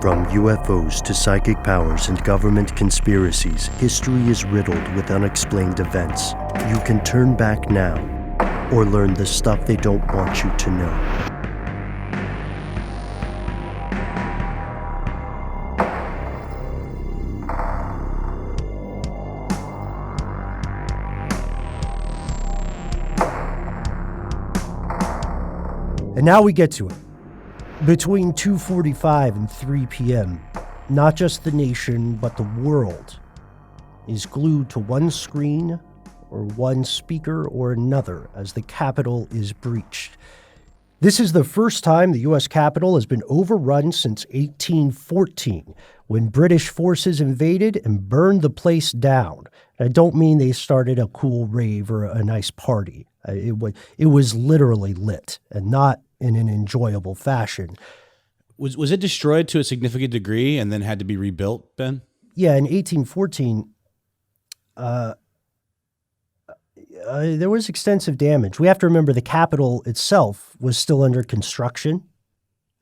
From UFOs to psychic powers and government conspiracies, history is riddled with unexplained events. You can turn back now, or learn the stuff they don't want you to know. And now we get to it. Between 2:45 and 3 p.m., not just the nation, but the world is glued to one screen or one speaker or another as the Capitol is breached. This is the first time the U.S. Capitol has been overrun since 1814, when British forces invaded and burned the place down. I don't mean they started a cool rave or a nice party. It was literally lit, and not in an enjoyable fashion. Was it destroyed to a significant degree and then had to be rebuilt, Ben? Yeah, in 1814, there was extensive damage. We have to remember the Capitol itself was still under construction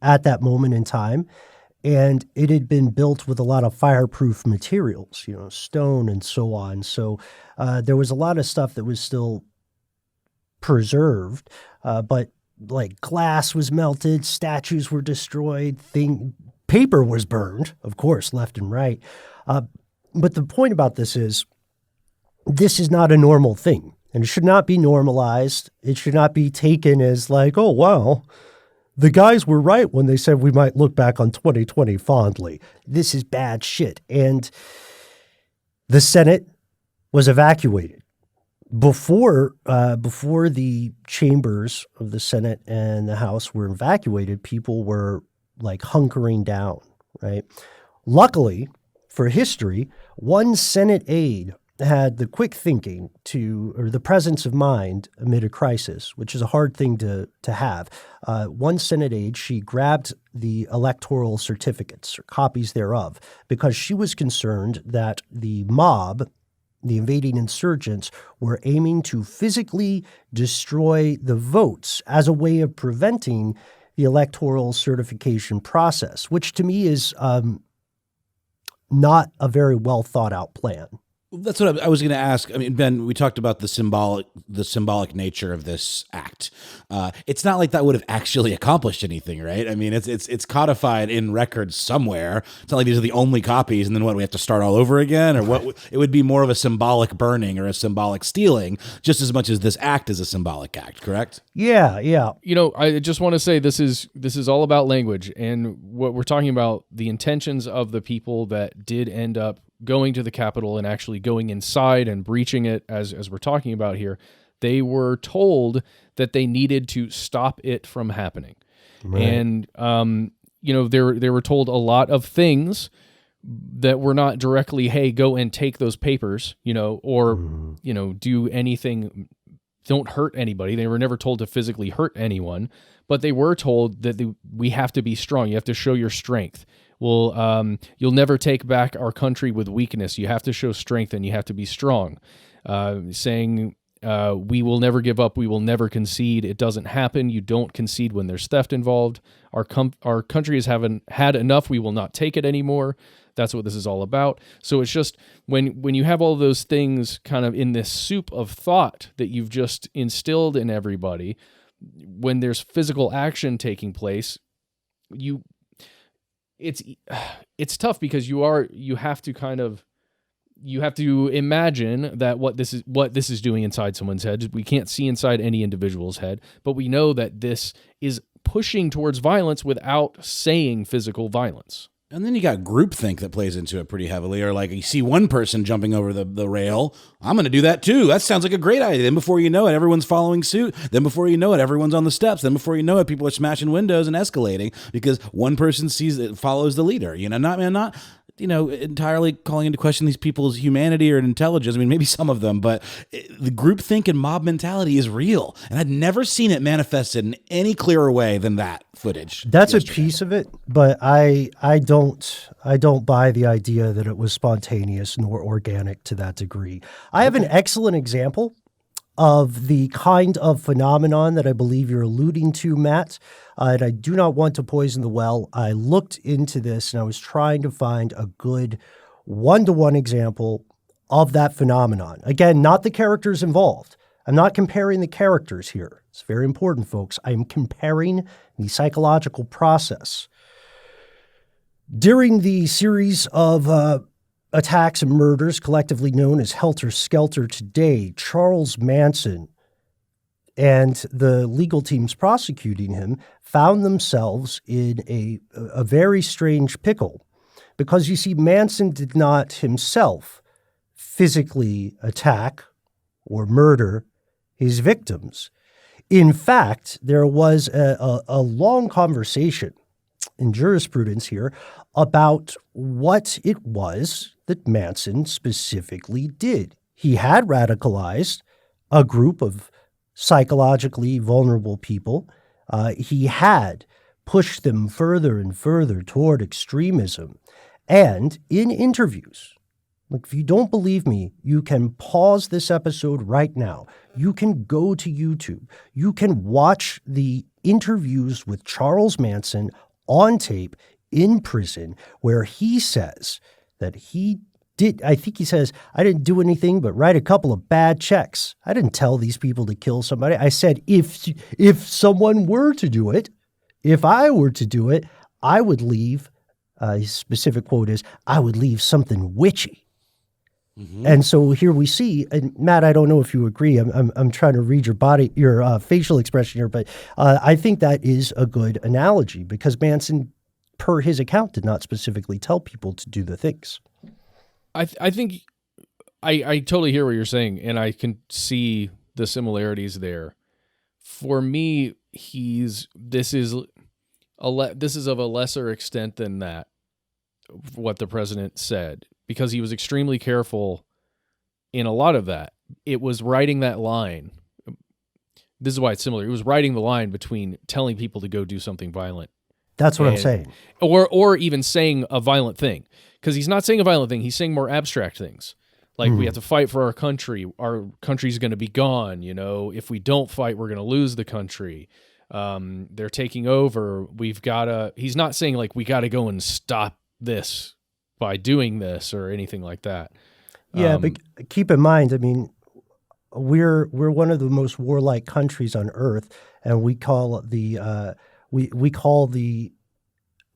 at that moment in time, and it had been built with a lot of fireproof materials, stone and so on. So there was a lot of stuff that was still preserved, but like glass was melted, statues were destroyed, paper was burned, of course, left and right. But the point about this is not a normal thing, and it should not be normalized. It should not be taken as like, oh, wow, the guys were right when they said we might look back on 2020 fondly. This is bad shit. And the Senate was evacuated. Before the chambers of the Senate and the House were evacuated, people were like hunkering down, right? Luckily, for history, one Senate aide had the quick thinking or the presence of mind amid a crisis, which is a hard thing to have. One Senate aide, she grabbed the electoral certificates or copies thereof because she was concerned that the mob, the invading insurgents, were aiming to physically destroy the votes as a way of preventing the electoral certification process, which to me is not a very well thought out plan. That's what I was going to ask. I mean, Ben, we talked about the symbolic nature of this act. It's not like that would have actually accomplished anything, right? I mean, it's codified in records somewhere. It's not like these are the only copies, and then we have to start all over again, or what? It would be more of a symbolic burning or a symbolic stealing, just as much as this act is a symbolic act, correct? Yeah. I just want to say this is all about language, and what we're talking about, the intentions of the people that did end up going to the Capitol and actually going inside and breaching it, as we're talking about here. They were told that they needed to stop it from happening. Right. And, they were told a lot of things that were not directly, hey, go and take those papers, or, do anything, don't hurt anybody. They were never told to physically hurt anyone, but they were told that we have to be strong. You have to show your strength. Well, you'll never take back our country with weakness. You have to show strength and you have to be strong. Saying, we will never give up. We will never concede. It doesn't happen. You don't concede when there's theft involved. Our country has had enough. We will not take it anymore. That's what this is all about. So it's just when you have all those things kind of in this soup of thought that you've just instilled in everybody, when there's physical action taking place, it's tough because you have to imagine that what this is doing inside someone's head. We can't see inside any individual's head, but we know that this is pushing towards violence without saying physical violence. And then you got groupthink that plays into it pretty heavily, or like you see one person jumping over the rail, I'm going to do that too. That sounds like a great idea. Then before you know it, everyone's following suit. Then before you know it, everyone's on the steps. Then before you know it, people are smashing windows and escalating because one person follows the leader. Not entirely calling into question these people's humanity or intelligence. I mean, maybe some of them, but the groupthink and mob mentality is real. And I'd never seen it manifested in any clearer way than that footage. That's yesterday. A piece of it, but I don't buy the idea that it was spontaneous nor organic to that degree. I have an excellent example of the kind of phenomenon that I believe you're alluding to, Matt. And I do not want to poison the well. I looked into this and I was trying to find a good one-to-one example of that phenomenon. Again, not the characters involved. I'm not comparing the characters here. It's very important, folks. I am comparing the psychological process. During the series of attacks and murders collectively known as Helter Skelter today, Charles Manson and the legal teams prosecuting him found themselves in a very strange pickle because, you see, Manson did not himself physically attack or murder his victims. In fact, there was a long conversation in jurisprudence here about what it was that Manson specifically did. He had radicalized a group of psychologically vulnerable people. He had pushed them further and further toward extremism. And in interviews, like, if you don't believe me, you can pause this episode right now. You can go to YouTube. You can watch the interviews with Charles Manson on tape in prison, where he says that he did, I think he says, I didn't do anything but write a couple of bad checks. I didn't tell these people to kill somebody. I said, if someone were to do it, if I were to do it, I would leave, his specific quote is, I would leave something witchy. Mm-hmm. And so here we see, and Matt, I don't know if you agree. I'm trying to read your facial expression here, but I think that is a good analogy because Manson, per his account, did not specifically tell people to do the things. I think I totally hear what you're saying, and I can see the similarities there. For me, this is of a lesser extent than that, what the president said, because he was extremely careful in a lot of that. It was writing that line. This is why it's similar. It was writing the line between telling people to go do something violent. That's what I'm saying. Or even saying a violent thing. Because he's not saying a violent thing. He's saying more abstract things. Like, we have to fight for our country. Our country's going to be gone. You know, if we don't fight, we're going to lose the country. They're taking over. He's not saying, like, we got to go and stop this by doing this or anything like that. Yeah, but keep in mind, I mean, we're one of the most warlike countries on earth, and we call the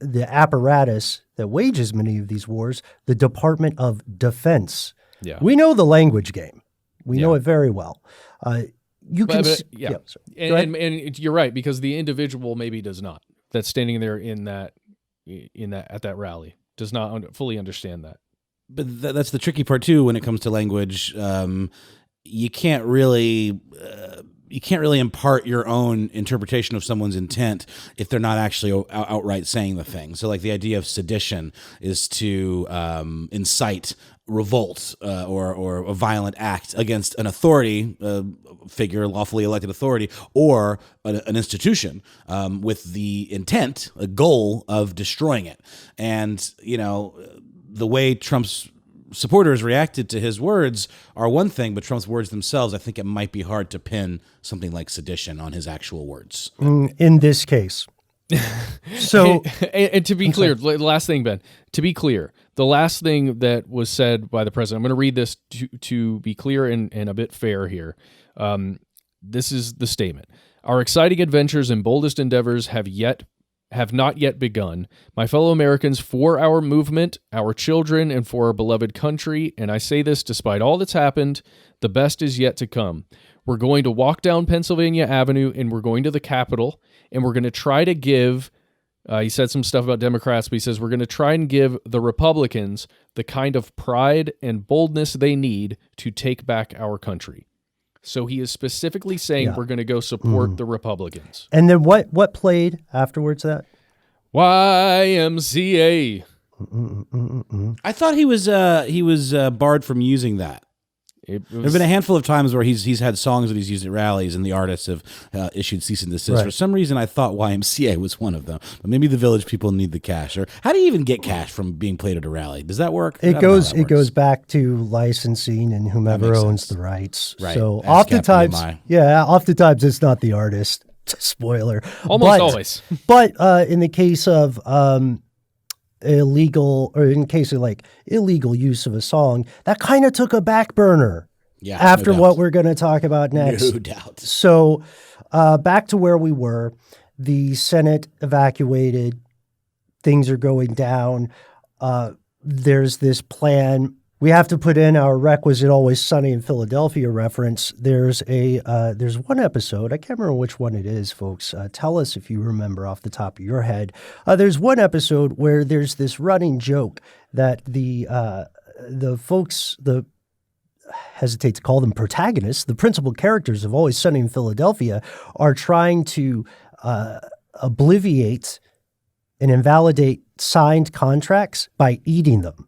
apparatus that wages many of these wars the Department of Defense. Yeah. We know the language game. We know it very well. And you're right, because the individual maybe does not. That's standing there at that rally does not fully understand that. But that's the tricky part too when it comes to language. You can't really impart your own interpretation of someone's intent if they're not actually outright saying the thing. So, like, the idea of sedition is to incite revolt or a violent act against an authority figure, lawfully elected authority, or an institution with the intent, a goal of destroying it. And, you know, the way Trump's supporters reacted to his words are one thing, but Trump's words themselves, I think it might be hard to pin something like sedition on his actual words. In this case. So, and to be clear, the last thing, Ben, to be clear, the last thing that was said by the president, I'm going to read this to be clear and a bit fair here. This is the statement. Our exciting adventures and boldest endeavors have not yet begun. My fellow Americans, for our movement, our children, and for our beloved country, and I say this despite all that's happened, the best is yet to come. We're going to walk down Pennsylvania Avenue, and we're going to the Capitol, and we're going to try to give, he said some stuff about Democrats, but he says we're going to try and give the Republicans the kind of pride and boldness they need to take back our country. So he is specifically saying we're going to go support the Republicans. And then what played afterwards that? YMCA. I thought he was barred from using that. There've been a handful of times where he's had songs that he's used at rallies, and the artists have issued cease and desist. Right. For some reason, I thought YMCA was one of them, but maybe the Village people need the cash. Or how do you even get cash from being played at a rally? Does that work? It goes back to licensing and whomever owns the rights. Right. So Ask oftentimes, BMI. oftentimes it's not the artist. Spoiler. Almost always. But in the case of illegal use of a song, that kind of took a back burner. Yeah, After no doubt. what we're going to talk about next. No doubt. So back to where we were. The Senate evacuated. Things are going down. There's this plan. We have to put in our requisite Always Sunny in Philadelphia reference. There's one episode. I can't remember which one it is, folks. Tell us if you remember off the top of your head. There's one episode where there's this running joke that the folks, hesitate to call them protagonists, the principal characters of Always Sunny in Philadelphia, are trying to obliviate and invalidate signed contracts by eating them.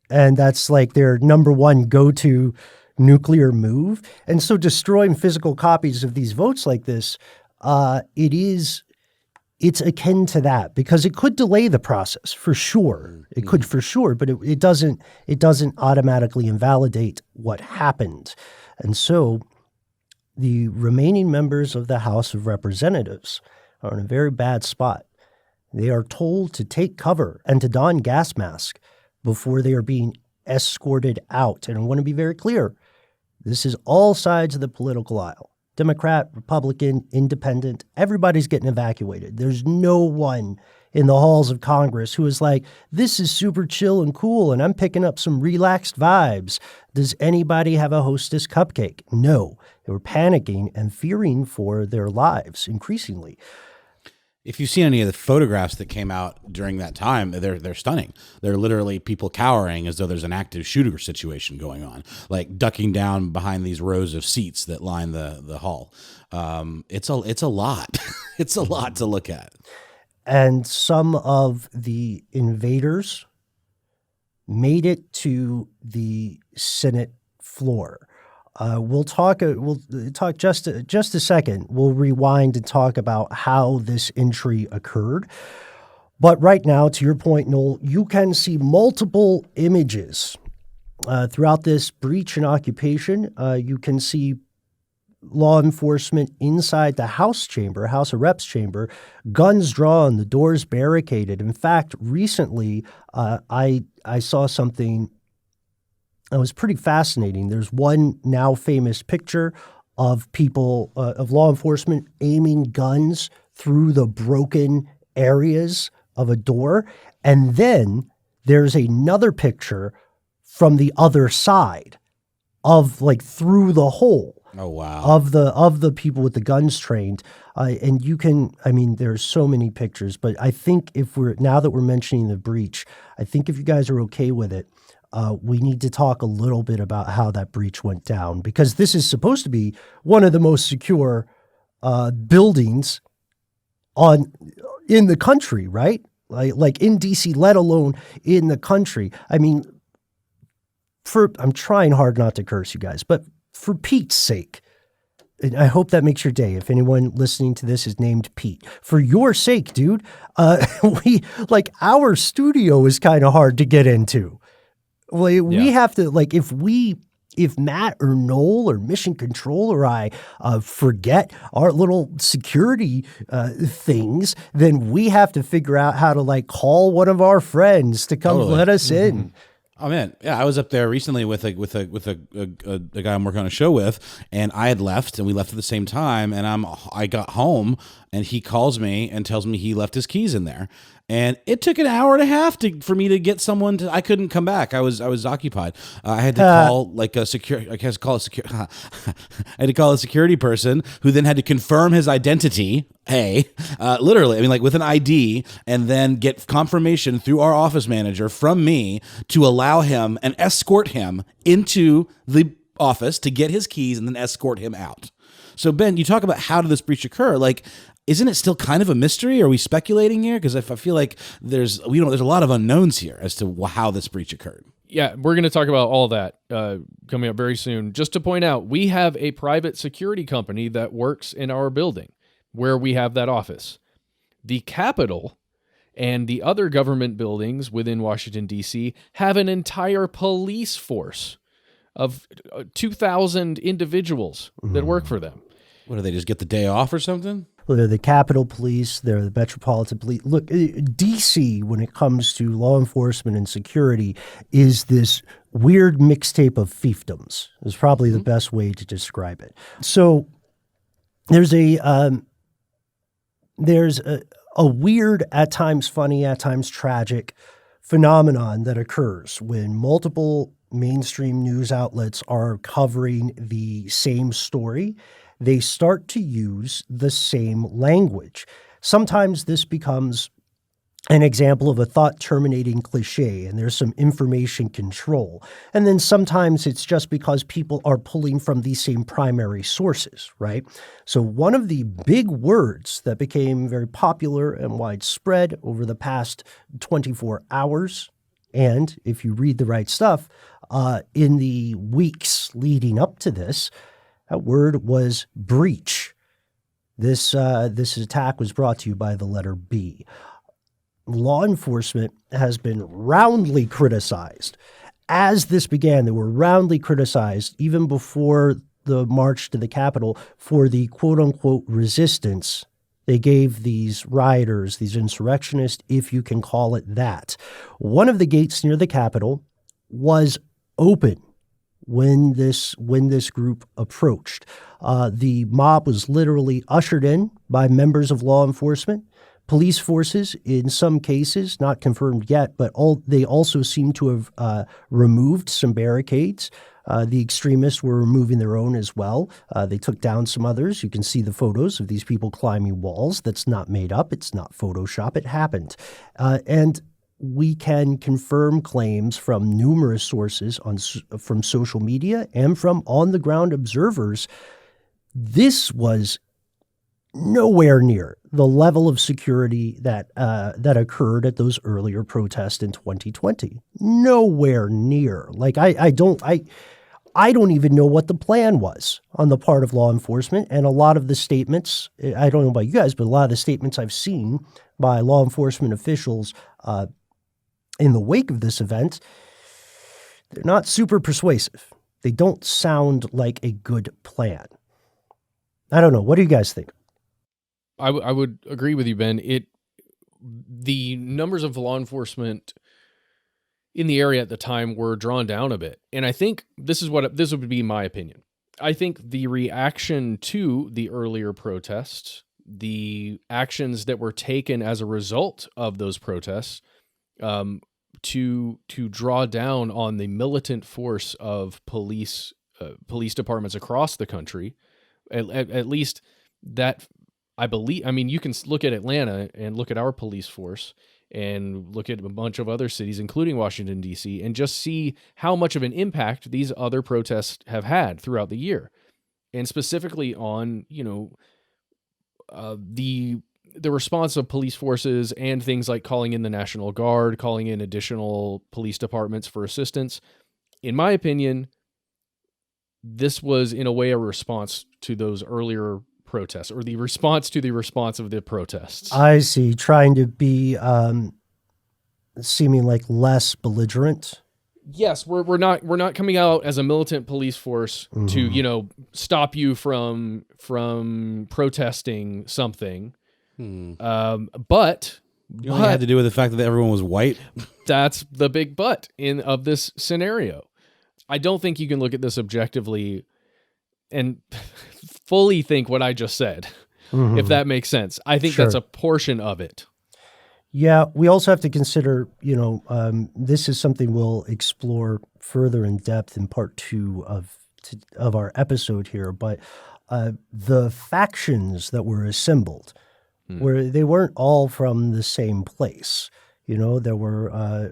And that's like their number one go-to nuclear move. And so destroying physical copies of these votes like this, it's akin to that, because it could delay the process for sure. It could for sure, but it doesn't automatically invalidate what happened. And so the remaining members of the House of Representatives are in a very bad spot. They are told to take cover and to don gas masks before they are being escorted out. And I want to be very clear. This is all sides of the political aisle. Democrat, Republican, Independent, everybody's getting evacuated. There's no one in the halls of Congress who is like, this is super chill and cool and I'm picking up some relaxed vibes. Does anybody have a Hostess cupcake? No. They were panicking and fearing for their lives increasingly. If you've seen any of the photographs that came out during that time, they're stunning. They're literally people cowering as though there's an active shooter situation going on, like ducking down behind these rows of seats that line the hall. It's a lot. It's a lot to look at. And some of the invaders made it to the Senate floor. We'll talk just a second. We'll rewind and talk about how this entry occurred. But right now, to your point, Noel, you can see multiple images throughout this breach and occupation. You can see law enforcement inside the House of Reps chamber, guns drawn, the doors barricaded. In fact, recently I saw something. It was pretty fascinating. There's one now famous picture of people, of law enforcement aiming guns through the broken areas of a door. And then there's another picture from the other side of like through the hole. Oh, wow. Of the people with the guns trained. And there's so many pictures, but I think now that we're mentioning the breach, I think if you guys are okay with it, we need to talk a little bit about how that breach went down, because this is supposed to be one of the most secure buildings in the country, right? Like in DC, let alone in the country. I mean, I'm trying hard not to curse you guys, but for Pete's sake, and I hope that makes your day. If anyone listening to this is named Pete, for your sake, dude, our studio is kind of hard to get into. We have to, if Matt or Noel or Mission Control or I forget our little security things, then we have to figure out how to call one of our friends to come let us in. Oh man, yeah, I was up there recently with a guy I'm working on a show with, and I had left, and we left at the same time, and I got home, and he calls me and tells me he left his keys in there, and it took an hour and a half for me to get someone to. I couldn't come back. I was occupied. I had to call I had to call a security person who then had to confirm his identity. Literally, with an ID, and then get confirmation through our office manager from me to allow him and escort him into the office to get his keys and then escort him out. So Ben, you talk about how did this breach occur? Isn't it still kind of a mystery? Are we speculating here? Because I feel like there's a lot of unknowns here as to how this breach occurred. Yeah, we're going to talk about all that coming up very soon. Just to point out, we have a private security company that works in our building where we have that office. The Capitol and the other government buildings within Washington, D.C. have an entire police force of 2,000 individuals that work for them. What do they just get the day off or something? Well, they're the Capitol Police, they're the Metropolitan Police. Look, D.C., when it comes to law enforcement and security, is this weird mixtape of fiefdoms, is probably the best way to describe it. So there's a weird, at times funny, at times tragic phenomenon that occurs when multiple mainstream news outlets are covering the same story. They start to use the same language. Sometimes this becomes an example of a thought-terminating cliche, and there's some information control. And then sometimes it's just because people are pulling from these same primary sources, right? So one of the big words that became very popular and widespread over the past 24 hours, and if you read the right stuff, in the weeks leading up to this, that word was breach. This attack was brought to you by the letter B. Law enforcement has been roundly criticized. As this began, they were roundly criticized even before the march to the Capitol for the quote-unquote resistance they gave these rioters, these insurrectionists, if you can call it that. One of the gates near the Capitol was open when this group approached. The mob was literally ushered in by members of law enforcement. Police forces, in some cases, not confirmed yet, but they also seem to have removed some barricades. The extremists were removing their own as well. They took down some others. You can see the photos of these people climbing walls. That's not made up. It's not Photoshop. It happened. And we can confirm claims from numerous sources from social media and from on-the-ground observers. This was nowhere near the level of security that occurred at those earlier protests in 2020. Nowhere near. Like I don't even know what the plan was on the part of law enforcement. And a lot of the statements, I don't know about you guys, but a lot of the statements I've seen by law enforcement officials in the wake of this event, they're not super persuasive. They don't sound like a good plan. I don't know. What do you guys think? I would agree with you, Ben. The numbers of law enforcement in the area at the time were drawn down a bit. And I think this would be my opinion. I think the reaction to the earlier protests, the actions that were taken as a result of those protests, to draw down on the militant force of police departments across the country, at least that I believe. I mean, you can look at Atlanta and look at our police force and look at a bunch of other cities, including Washington, D.C., and just see how much of an impact these other protests have had throughout the year. And specifically on, the response of police forces and things like calling in the National Guard, calling in additional police departments for assistance. In my opinion, this was in a way a response to those earlier protests, or the response to the response of the protests. I see. Trying to be seeming like less belligerent. Yes, we're not coming out as a militant police force to stop you from protesting something. But it only had to do with the fact that everyone was white. That's the big but of this scenario. I don't think you can look at this objectively and fully think what I just said, if that makes sense. I think that's a portion of it. Yeah, we also have to consider, this is something we'll explore further in depth in part 2 of our episode here, but the factions that were assembled, where they weren't all from the same place. There were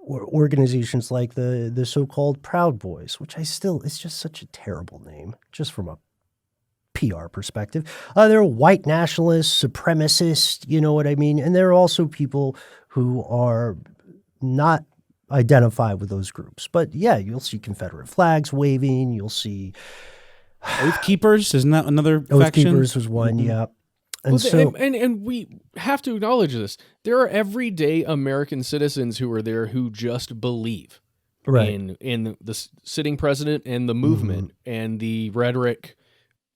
organizations like the so-called Proud Boys, which it's just such a terrible name, just from a PR perspective. There are white nationalists, supremacists, you know what I mean? And there are also people who are not identify with those groups. But yeah, you'll see Confederate flags waving. You'll see Oath Keepers, isn't that another Oath faction? Keepers was one, yeah. And Well, so, and we have to acknowledge this. There are everyday American citizens who are there who just believe right. in the sitting president and the movement and the rhetoric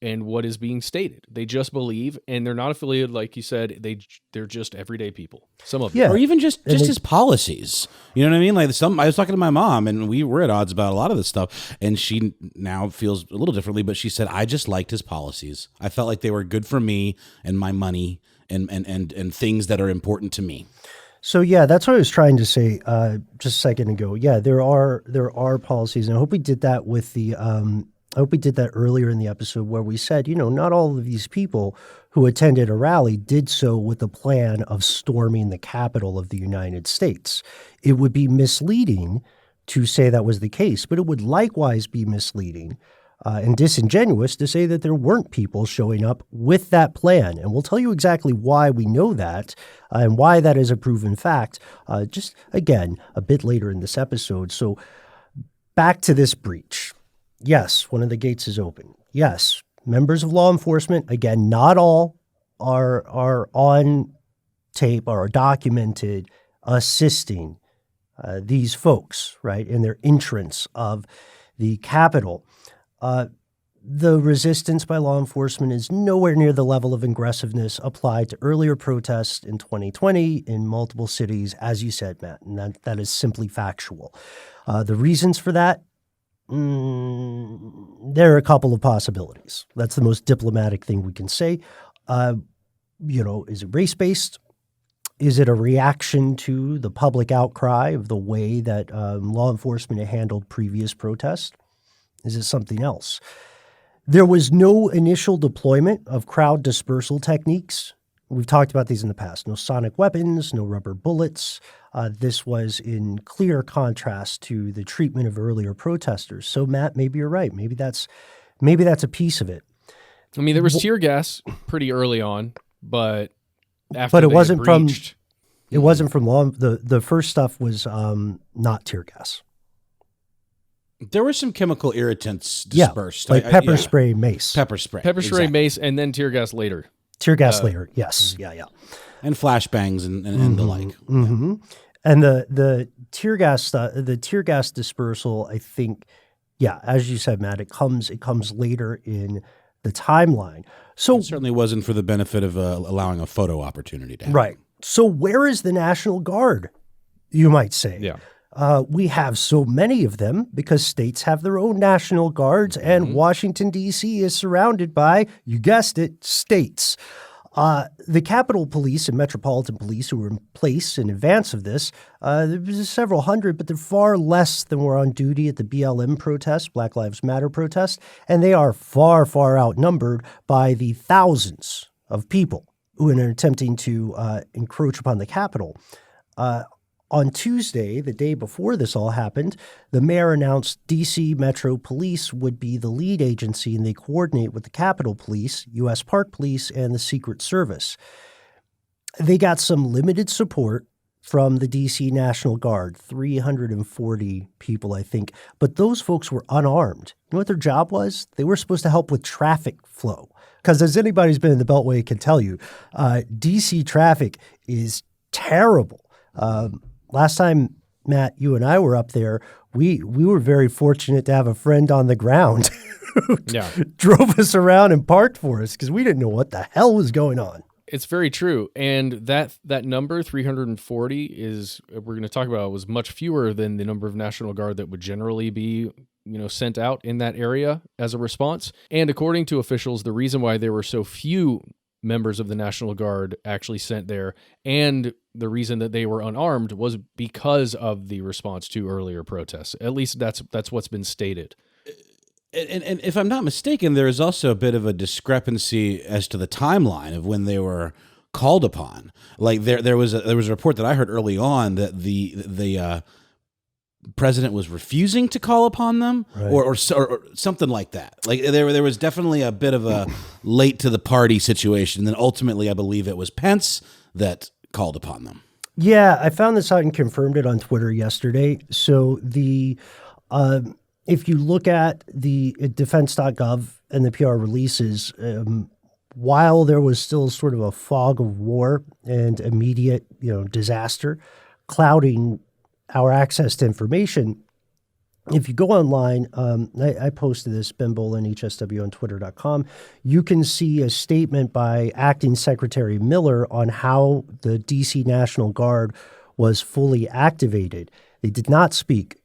and what is being stated. They just believe, and they're not affiliated, like you said. They're just everyday people. Some of them. Yeah. Or even just they- his policies. You know what I mean? Like I was talking to my mom, and we were at odds about a lot of this stuff, and she now feels a little differently, but she said, I just liked his policies. I felt like they were good for me and my money and things that are important to me. So yeah, that's what I was trying to say just a second ago. Yeah, there are policies, and I hope we did that with the. I hope we did that earlier in the episode where we said, not all of these people who attended a rally did so with the plan of storming the Capitol of the United States. It would be misleading to say that was the case, but it would likewise be misleading and disingenuous to say that there weren't people showing up with that plan. And we'll tell you exactly why we know that and why that is a proven fact, just again, a bit later in this episode. So back to this breach. Yes, one of the gates is open. Yes, members of law enforcement, again, not all are on tape or are documented assisting these folks, right, in their entrance of the Capitol. The resistance by law enforcement is nowhere near the level of aggressiveness applied to earlier protests in 2020 in multiple cities, as you said, Matt, and that is simply factual. The reasons for that, there are a couple of possibilities. That's the most diplomatic thing we can say. Is it race-based? Is it a reaction to the public outcry of the way that law enforcement had handled previous protests? Is it something else? There was no initial deployment of crowd dispersal techniques. We've talked about these in the past. No sonic weapons, no rubber bullets. This was in clear contrast to the treatment of earlier protesters. So, Matt, maybe you're right. Maybe that's a piece of it. I mean, there was tear gas pretty early on, but after But it they wasn't from breached, it wasn't from law. The first stuff was not tear gas. There were some chemical irritants dispersed. Like pepper spray, mace. Pepper spray. Exactly. Mace, and then tear gas later. Tear gas later. Yes. Yeah. And flashbangs and the like. Mm-hmm. And the tear gas dispersal, I think, as you said, Matt, it comes later in the timeline. So it certainly wasn't for the benefit of allowing a photo opportunity to happen. Right. So where is the National Guard, you might say? Yeah. We have so many of them because states have their own National Guards, and Washington, D.C. is surrounded by, you guessed it, states. The Capitol Police and Metropolitan Police who were in place in advance of this, there was several hundred, but they're far less than were on duty at the BLM protest, Black Lives Matter protest, and they are far, far outnumbered by the thousands of people who are attempting to encroach upon the Capitol. On Tuesday, the day before this all happened, the mayor announced D.C. Metro Police would be the lead agency, and they coordinate with the Capitol Police, U.S. Park Police, and the Secret Service. They got some limited support from the D.C. National Guard, 340 people, I think, but those folks were unarmed. You know what their job was? They were supposed to help with traffic flow, because as anybody who's been in the Beltway can tell you, D.C. traffic is terrible. Last time, Matt, you and I were up there, we were very fortunate to have a friend on the ground who drove us around and parked for us because we didn't know what the hell was going on. It's very true. And that number, 340, is, we're going to talk about, was much fewer than the number of National Guard that would generally be sent out in that area as a response. And according to officials, the reason why there were so few members of the National Guard actually sent there, and the reason that they were unarmed, was because of the response to earlier protests. At least that's what's been stated. And if I'm not mistaken, there is also a bit of a discrepancy as to the timeline of when they were called upon. Like there was a report that I heard early on that the president was refusing to call upon them, right, or something like that. Like there was definitely a bit of a late to the party situation. And then ultimately, I believe it was Pence that called upon them. Yeah, I found this out and confirmed it on Twitter yesterday. So if you look at the defense.gov and the PR releases, while there was still sort of a fog of war and immediate, disaster clouding our access to information, if you go online, I posted this, Ben Bolin, HSW on twitter.com, you can see a statement by Acting Secretary Miller on how the D.C. National Guard was fully activated. They did not speak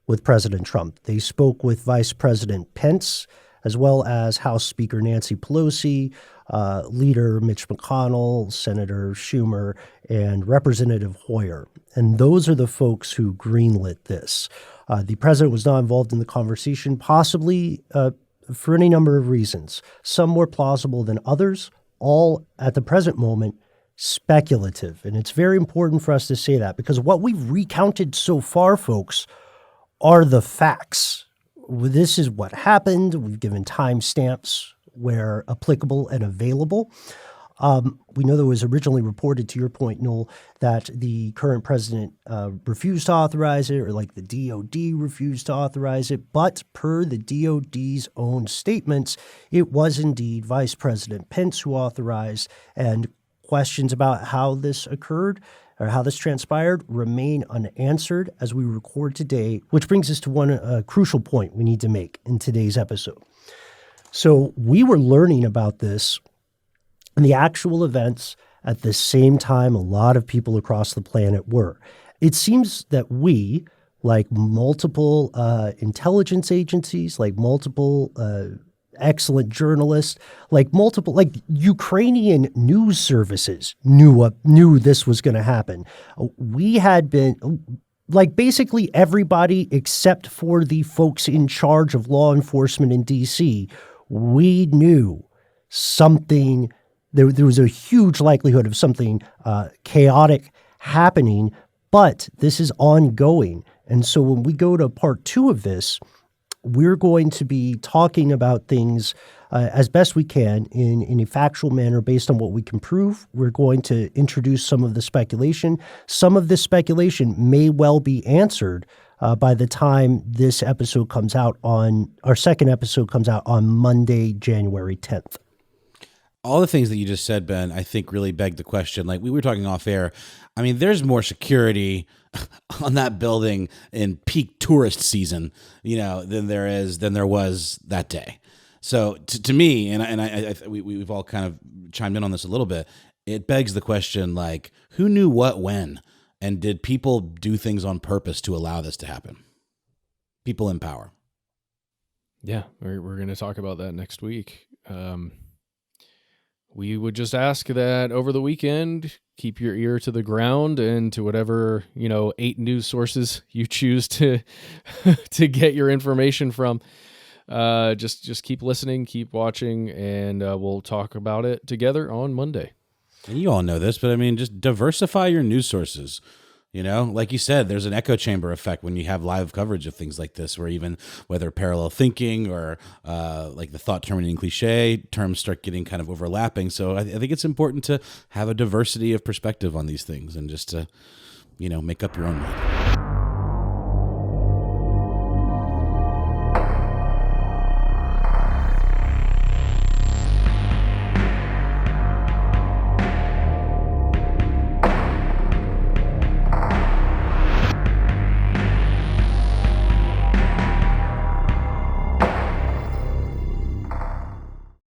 with President Trump. They spoke with Vice President Pence, as well as House Speaker Nancy Pelosi, Leader Mitch McConnell, Senator Schumer, and Representative Hoyer. And those are the folks who greenlit this. The president was not involved in the conversation, possibly for any number of reasons, some more plausible than others, all at the present moment speculative. And it's very important for us to say that, because what we've recounted so far, folks, are the facts. This is what happened. We've given timestamps where applicable and available. We know that it was originally reported, to your point, Noel, that the current president refused to authorize it, or like the DOD refused to authorize it. But per the DOD's own statements, it was indeed Vice President Pence who authorized, and questions about how this occurred or how this transpired remain unanswered as we record today, which brings us to one crucial point we need to make in today's episode. So we were learning about this and the actual events at the same time a lot of people across the planet were. It seems that we, like multiple intelligence agencies, like multiple excellent journalists, like Ukrainian news services knew this was going to happen. We had been, like basically everybody except for the folks in charge of law enforcement in D.C., we knew something. There was a huge likelihood of something chaotic happening, but this is ongoing. And so when we go to part 2 of this, we're going to be talking about things as best we can in a factual manner based on what we can prove. We're going to introduce some of the speculation. Some of this speculation may well be answered by the time this episode comes out our second episode comes out on Monday, January 10th. All the things that you just said, Ben, I think really beg the question. Like we were talking off air. I mean, there's more security on that building in peak tourist season, than there was that day. So to me, and we've all kind of chimed in on this a little bit. It begs the question, like, who knew what when, and did people do things on purpose to allow this to happen? People in power. Yeah, we're going to talk about that next week. We would just ask that over the weekend, keep your ear to the ground and to whatever, 8 news sources you choose to to get your information from. Just keep listening, keep watching, and we'll talk about it together on Monday. And you all know this, but I mean, just diversify your news sources. Like you said, there's an echo chamber effect when you have live coverage of things like this, where whether parallel thinking or like the thought terminating cliche terms start getting kind of overlapping. So I think it's important to have a diversity of perspective on these things and just to, make up your own mind.